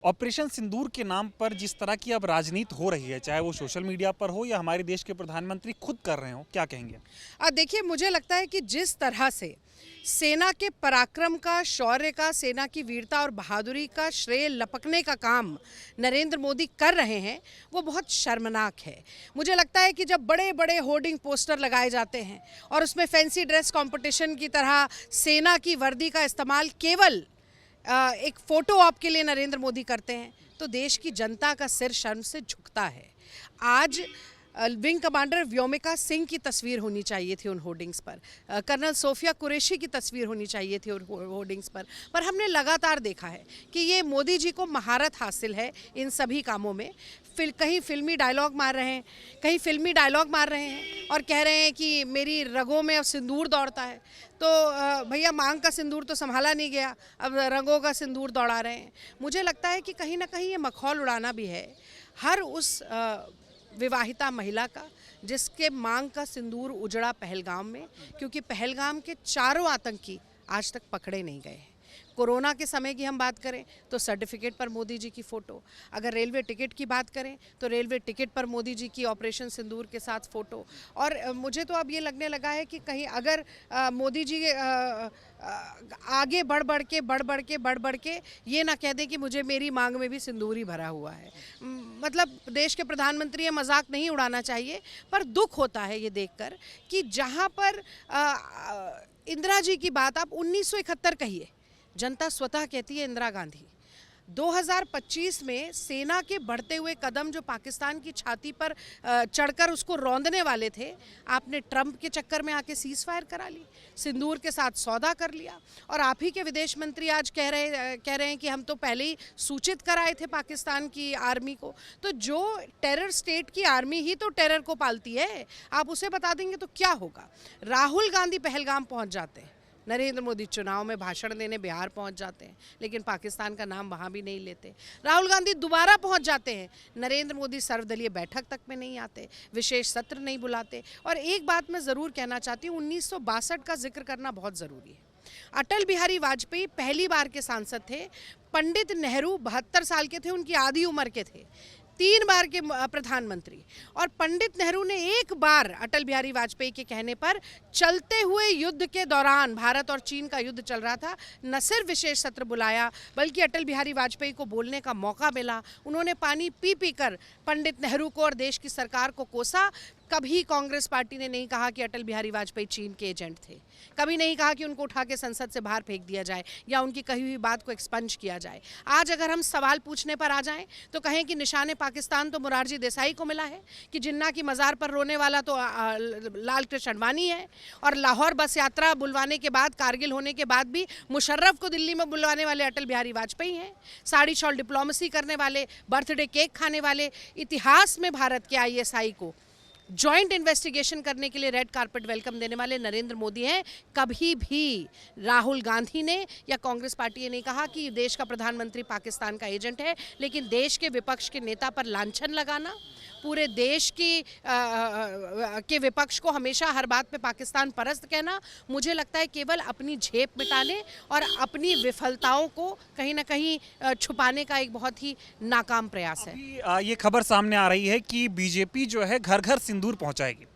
Operation सिंदूर के नाम पर जिस तरह की अब राजनीति हो रही है, चाहे वो सोशल मीडिया पर हो या हमारे देश के प्रधानमंत्री खुद कर रहे हो, क्या कहेंगे? देखिए, मुझे लगता है कि जिस तरह से सेना के पराक्रम का, शौर्य का, सेना की वीरता और बहादुरी का श्रेय लपकने का काम नरेंद्र मोदी कर रहे हैं, वो बहुत शर्मनाक है। मुझे लगता है कि जब बड़े बड़े होर्डिंग पोस्टर लगाए जाते हैं और उसमें फैंसी ड्रेस कंपटीशन की तरह सेना की वर्दी का इस्तेमाल केवल एक फ़ोटो ऑप के लिए नरेंद्र मोदी करते हैं, तो देश की जनता का सिर शर्म से झुकता है। आज विंग कमांडर व्योमिका सिंह की तस्वीर होनी चाहिए थी उन होर्डिंग्स पर, कर्नल सोफिया कुरैशी की तस्वीर होनी चाहिए थी उन होर्डिंग्स पर हमने लगातार देखा है कि ये मोदी जी को महारत हासिल है इन सभी कामों में। कहीं फिल्मी डायलॉग मार रहे हैं, कहीं फिल्मी डायलॉग मार रहे हैं और कह रहे हैं कि मेरी रगों में अब सिंदूर दौड़ता है। तो भैया, मांग का सिंदूर तो संभाला नहीं गया, अब रंगों का सिंदूर दौड़ा रहे हैं। मुझे लगता है कि कहीं ना कहीं ये मखौल उड़ाना भी है हर उस विवाहिता महिला का जिसके मांग का सिंदूर उजड़ा पहलगाम में, क्योंकि पहलगाम के चारों आतंकी आज तक पकड़े नहीं गए हैं। कोरोना के समय की हम बात करें तो सर्टिफिकेट पर मोदी जी की फ़ोटो, अगर रेलवे टिकट की बात करें तो रेलवे टिकट पर मोदी जी की ऑपरेशन सिंदूर के साथ फ़ोटो। और मुझे तो अब ये लगने लगा है कि कहीं अगर मोदी जी आगे बढ़ के ये ना कह दें कि मुझे मेरी मांग में भी सिंदूर ही भरा हुआ है। मतलब देश के प्रधानमंत्री ये मजाक नहीं उड़ाना चाहिए, पर दुख होता है ये देखकर कि जहाँ पर इंदिरा जी की बात आप 1971 कहिए, जनता स्वतः कहती है इंदिरा गांधी। 2025 में सेना के बढ़ते हुए कदम जो पाकिस्तान की छाती पर चढ़कर उसको रौंदने वाले थे, आपने ट्रंप के चक्कर में आके सीज फायर करा ली, सिंदूर के साथ सौदा कर लिया। और आप ही के विदेश मंत्री आज कह रहे हैं कि हम तो पहले ही सूचित कराए थे पाकिस्तान की आर्मी को। तो जो टेरर स्टेट की आर्मी ही तो टेरर को पालती है, आप उसे बता देंगे तो क्या होगा। राहुल गांधी पहलगाम पहुंच जाते हैं, नरेंद्र मोदी चुनाव में भाषण देने बिहार पहुंच जाते हैं, लेकिन पाकिस्तान का नाम वहां भी नहीं लेते। राहुल गांधी दोबारा पहुंच जाते हैं, नरेंद्र मोदी सर्वदलीय बैठक तक में नहीं आते, विशेष सत्र नहीं बुलाते। और एक बात मैं ज़रूर कहना चाहती हूँ, 1962 का जिक्र करना बहुत ज़रूरी है। अटल बिहारी वाजपेयी पहली बार के सांसद थे, पंडित नेहरू 72 साल के थे, उनकी आधी उम्र के थे, 3 बार के प्रधानमंत्री। और पंडित नेहरू ने एक बार अटल बिहारी वाजपेयी के कहने पर चलते हुए युद्ध के दौरान, भारत और चीन का युद्ध चल रहा था, न सिर्फ विशेष सत्र बुलाया बल्कि अटल बिहारी वाजपेयी को बोलने का मौका मिला। उन्होंने पानी पी पी कर पंडित नेहरू को और देश की सरकार को कोसा। कभी कांग्रेस पार्टी ने नहीं कहा कि अटल बिहारी वाजपेयी चीन के एजेंट थे, कभी नहीं कहा कि उनको उठा के संसद से बाहर फेंक दिया जाए या उनकी कही हुई बात को एक्सपंज किया जाए। आज अगर हम सवाल पूछने पर आ जाएं तो कहें कि निशाने पाकिस्तान तो मुरारजी देसाई को मिला है, कि जिन्ना की मज़ार पर रोने वाला तो लाल कृष्ण अडवाणी है, और लाहौर बस यात्रा बुलवाने के बाद, कारगिल होने के बाद भी मुशर्रफ को दिल्ली में बुलवाने वाले अटल बिहारी वाजपेयी हैं। साड़ी शॉल डिप्लोमेसी करने वाले, बर्थडे केक खाने वाले, इतिहास में भारत के ISI को जॉइंट इन्वेस्टिगेशन करने के लिए रेड कार्पेट वेलकम देने वाले नरेंद्र मोदी हैं। कभी भी राहुल गांधी ने या कांग्रेस पार्टी ने नहीं कहा कि देश का प्रधानमंत्री पाकिस्तान का एजेंट है, लेकिन देश के विपक्ष के नेता पर लांछन लगाना, पूरे देश के विपक्ष को हमेशा हर बात पे पाकिस्तान परस्त कहना, मुझे लगता है केवल अपनी झेप मिटाने और अपनी विफलताओं को कहीं ना कहीं छुपाने का एक बहुत ही नाकाम प्रयास है। ये खबर सामने आ रही है कि बीजेपी जो है घर घर सिंदूर पहुंचाएगी।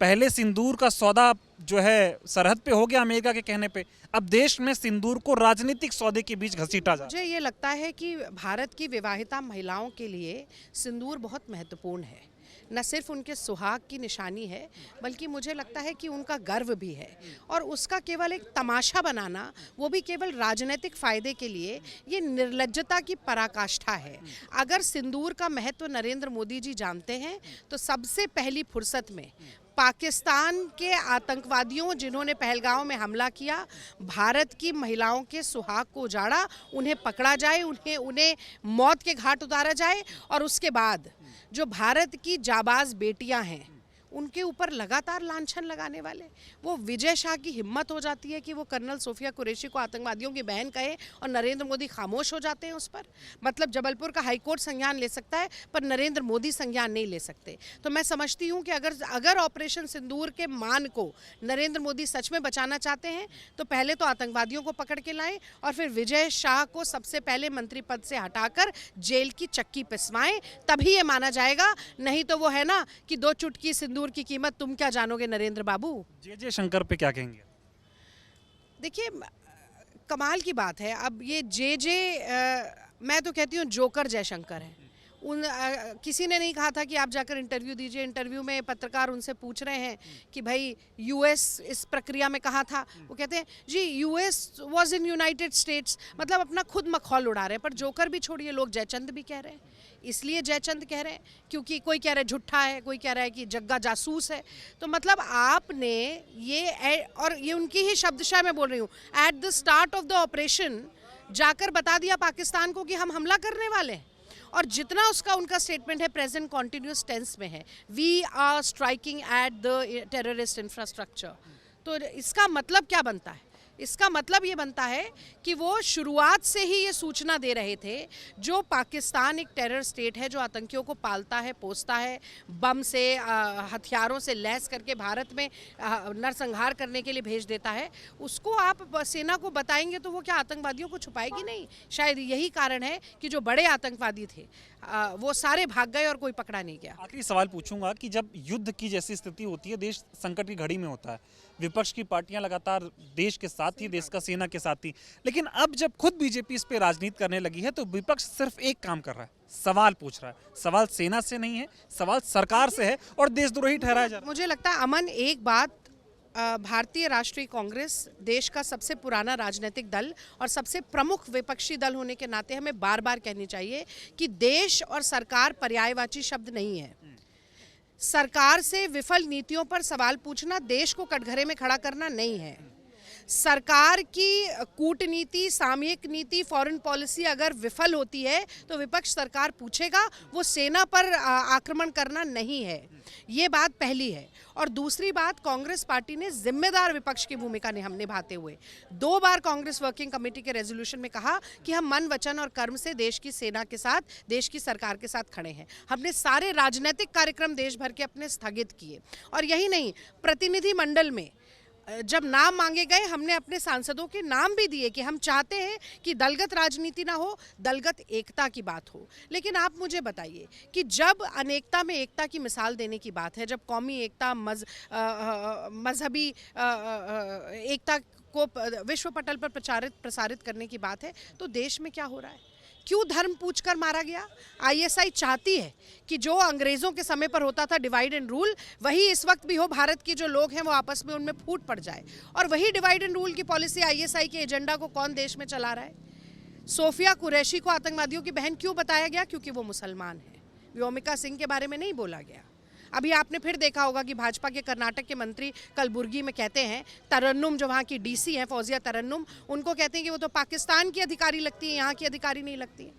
पहले सिंदूर का सौदा जो है सरहद पे हो गया अमेरिका के कहने पे, अब देश में सिंदूर को राजनीतिक सौदे के बीच घसीटा जा। मुझे ये लगता है कि भारत की विवाहिता महिलाओं के लिए सिंदूर बहुत महत्वपूर्ण है। न सिर्फ उनके सुहाग की निशानी है, बल्कि मुझे लगता है कि उनका गर्व भी है। और उसका केवल एक तमाशा बनाना, वो भी केवल राजनीतिक फ़ायदे के लिए, ये निर्लज्जता की पराकाष्ठा है। अगर सिंदूर का महत्व नरेंद्र मोदी जी जानते हैं तो सबसे पहली फुर्सत में पाकिस्तान के आतंकवादियों जिन्होंने पहलगाम में हमला किया, भारत की महिलाओं के सुहाग को उजाड़ा, उन्हें पकड़ा जाए, उन्हें मौत के घाट उतारा जाए। और उसके बाद जो भारत की जाबाज बेटियां हैं उनके ऊपर लगातार लांछन लगाने वाले। वो विजय शाह की हिम्मत हो जाती है कि वो कर्नल सोफिया कुरैशी को आतंकवादियों की बहन कहे और नरेंद्र मोदी खामोश हो जाते हैं उस पर। मतलब जबलपुर का हाईकोर्ट संज्ञान ले सकता है पर नरेंद्र मोदी संज्ञान नहीं ले सकते। तो मैं समझती हूँ कि अगर ऑपरेशन सिंदूर के मान को नरेंद्र मोदी सच में बचाना चाहते हैं तो पहले तो आतंकवादियों को पकड़ के लाएं और फिर विजय शाह को सबसे पहले मंत्री पद से हटाकर जेल की चक्की पिसवाएं, तभी ये माना जाएगा। नहीं तो वो है ना कि 2 चुटकी सिंदूर की कीमत तुम क्या जानोगे नरेंद्र बाबू। जे शंकर पे क्या कहेंगे? देखिए कमाल की बात है। अब ये मैं तो कहती हूँ जोकर जयशंकर है। किसी ने नहीं कहा था कि आप जाकर इंटरव्यू दीजिए। इंटरव्यू में पत्रकार उनसे पूछ रहे हैं कि भाई यूएस इस प्रक्रिया में कहाँ था। वो कहते हैं जी US was in United States. मतलब अपना खुद मखौल उड़ा रहे हैं। पर जोकर भी छोड़िए, लोग जयचंद भी कह रहे हैं। इसलिए जयचंद कह रहे हैं क्योंकि कोई कह रहा है झूठा है, कोई कह रहा है कि जग्गा जासूस है। तो मतलब आपने और ये उनकी ही शब्दशः मैं बोल रही हूँ, at the start of the operation जाकर बता दिया पाकिस्तान को कि हम हमला करने वाले हैं। और जितना उनका स्टेटमेंट है प्रेजेंट कॉन्टिन्यूस टेंस में है, we are striking at the terrorist infrastructure. तो इसका मतलब क्या बनता है? इसका मतलब ये बनता है कि वो शुरुआत से ही ये सूचना दे रहे थे जो पाकिस्तान एक टेरर स्टेट है जो आतंकियों को पालता है, पोसता है, बम से हथियारों से लैस करके भारत में नरसंहार करने के लिए भेज देता है, उसको आप सेना को बताएंगे तो वो क्या आतंकवादियों को छुपाएगी नहीं? शायद यही कारण है कि जो बड़े आतंकवादी थे वो सारे भाग गए और कोई पकड़ा नहीं गया। आखिरी सवाल पूछूंगा कि जब युद्ध की जैसी स्थिति होती है, देश संकट की घड़ी में होता है, विपक्ष की पार्टियां लगातार देश के साथ थी, देश का सेना के साथ थी, लेकिन अब जब खुद बीजेपी इस पे राजनीति करने लगी है तो विपक्ष सिर्फ एक काम कर रहा है, सवाल पूछ रहा है। सवाल सेना से नहीं है, सवाल सरकार से है और देशद्रोही ठहराया जा रहा है। मुझे लगता है अमन, एक बात भारतीय राष्ट्रीय कांग्रेस देश का सबसे पुराना राजनीतिक दल और सबसे प्रमुख विपक्षी दल होने के नाते हमें बार बार कहनी चाहिए कि देश और सरकार पर्यायवाची शब्द नहीं है। सरकार से विफल नीतियों पर सवाल पूछना देश को कटघरे में खड़ा करना नहीं है। सरकार की कूटनीति, सामयिक नीति, फॉरेन पॉलिसी अगर विफल होती है तो विपक्ष सरकार पूछेगा, वो सेना पर आक्रमण करना नहीं है। ये बात पहली है। और दूसरी बात, कांग्रेस पार्टी ने जिम्मेदार विपक्ष की भूमिका निभाते हुए 2 बार कांग्रेस वर्किंग कमेटी के रेजोल्यूशन में कहा कि हम मन, वचन और कर्म से देश की सेना के साथ, देश की सरकार के साथ खड़े हैं। हमने सारे राजनीतिक कार्यक्रम देश भर के अपने स्थगित किए। और यही नहीं, प्रतिनिधि मंडल में जब नाम मांगे गए हमने अपने सांसदों के नाम भी दिए कि हम चाहते हैं कि दलगत राजनीति ना हो, दलगत एकता की बात हो। लेकिन आप मुझे बताइए कि जब अनेकता में एकता की मिसाल देने की बात है, जब कौमी एकता, मजहबी एकता को विश्व पटल पर प्रसारित करने की बात है, तो देश में क्या हो रहा है? क्यों धर्म पूछकर मारा गया? आईएसआई चाहती है कि जो अंग्रेजों के समय पर होता था डिवाइड एंड रूल, वही इस वक्त भी हो। भारत के जो लोग हैं वो आपस में उनमें फूट पड़ जाए। और वही डिवाइड एंड रूल की पॉलिसी, आईएसआई के एजेंडा को कौन देश में चला रहा है? सोफिया कुरैशी को आतंकवादियों की बहन क्यों बताया गया? क्योंकि वो मुसलमान है। व्योमिका सिंह के बारे में नहीं बोला गया। अभी आपने फिर देखा होगा कि भाजपा के कर्नाटक के मंत्री कलबुर्गी में कहते हैं, तरन्नुम जो वहाँ की डीसी हैं, फौजिया तरन्नुम, उनको कहते हैं कि वो तो पाकिस्तान की अधिकारी लगती है, यहाँ की अधिकारी नहीं लगती है।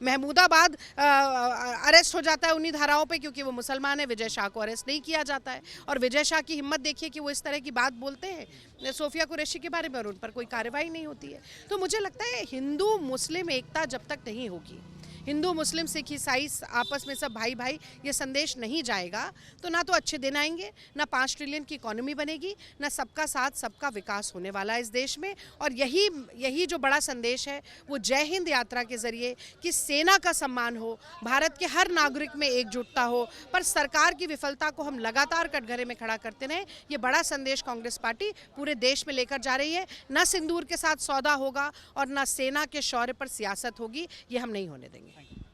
महमूदाबाद अरेस्ट हो जाता है उन्हीं धाराओं पे क्योंकि वो मुसलमान है। विजय शाह को अरेस्ट नहीं किया जाता है। और विजय शाह की हिम्मत देखिए कि वो इस तरह की बात बोलते हैं सोफिया कुरैशी के बारे में और उन पर कोई कार्रवाई नहीं होती है। तो मुझे लगता है हिंदू मुस्लिम एकता जब तक नहीं होगी, हिंदू मुस्लिम सिख ईसाई आपस में सब भाई भाई, ये संदेश नहीं जाएगा तो ना तो अच्छे दिन आएंगे, ना 5 ट्रिलियन की इकोनॉमी बनेगी, ना सबका साथ सबका विकास होने वाला है इस देश में। और यही जो बड़ा संदेश है वो जय हिंद यात्रा के जरिए कि सेना का सम्मान हो, भारत के हर नागरिक में एकजुटता हो, पर सरकार की विफलता को हम लगातार कटघरे में खड़ा करते रहें, ये बड़ा संदेश कांग्रेस पार्टी पूरे देश में लेकर जा रही है। ना सिंदूर के साथ सौदा होगा और ना सेना के शौर्य पर सियासत होगी, ये हम नहीं होने देंगे।